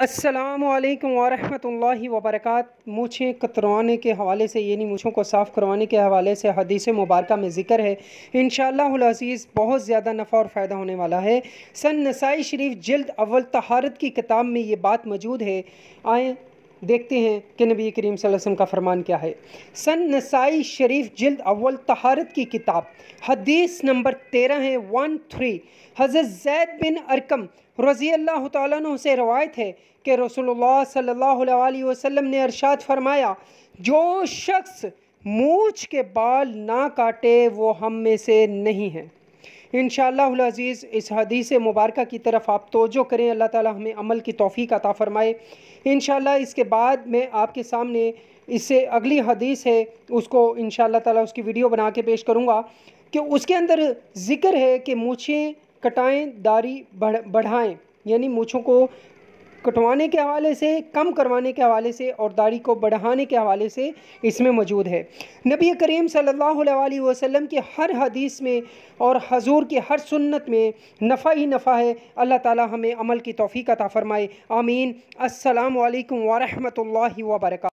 السلام علیکم ورحمۃ اللہ وبرکاتہ۔ مونچھیں کتروانے کے حوالے سے یعنی مونچھوں کو صاف کروانے کے حوالے سے حدیث مبارکہ میں ذکر ہے، انشاءاللہ العزیز بہت زیادہ نفع اور فائدہ ہونے والا ہے۔ سن نسائی شریف جلد اول طہارت کی کتاب میں یہ بات موجود ہے۔ آئیں دیکھتے ہیں کہ نبی کریم صلی اللہ علیہ وسلم کا فرمان کیا ہے۔ سن نسائی شریف جلد اول طہارت کی کتاب حدیث نمبر 13 ہے 13۔ حضرت زید بن ارقم رضی اللہ تعالیٰ عنہ سے روایت ہے کہ رسول اللہ صلی اللہ علیہ وسلم نے ارشاد فرمایا، جو شخص مونچھ کے بال نہ کاٹے وہ ہم میں سے نہیں ہے۔ انشاءاللہ العزیز اس حدیث مبارکہ کی طرف آپ توجہ کریں، اللہ تعالی ہمیں عمل کی توفیق عطا فرمائے۔ انشاءاللہ اس کے بعد میں آپ کے سامنے اس سے اگلی حدیث ہے، اس کو انشاءاللہ تعالی اس کی ویڈیو بنا کے پیش کروں گا کہ اس کے اندر ذکر ہے کہ مونچھیں کٹائیں، داڑھی بڑھائیں، یعنی مونچھوں کو کٹوانے کے حوالے سے، کم کروانے کے حوالے سے اور داڑھی کو بڑھانے کے حوالے سے اس میں موجود ہے۔ نبی کریم صلی اللہ علیہ وسلم کی ہر حدیث میں اور حضور کی ہر سنت میں نفع ہی نفع ہے۔ اللہ تعالی ہمیں عمل کی توفیق عطا فرمائے، آمین۔ السلام علیکم ورحمۃ اللہ وبرکاتہ۔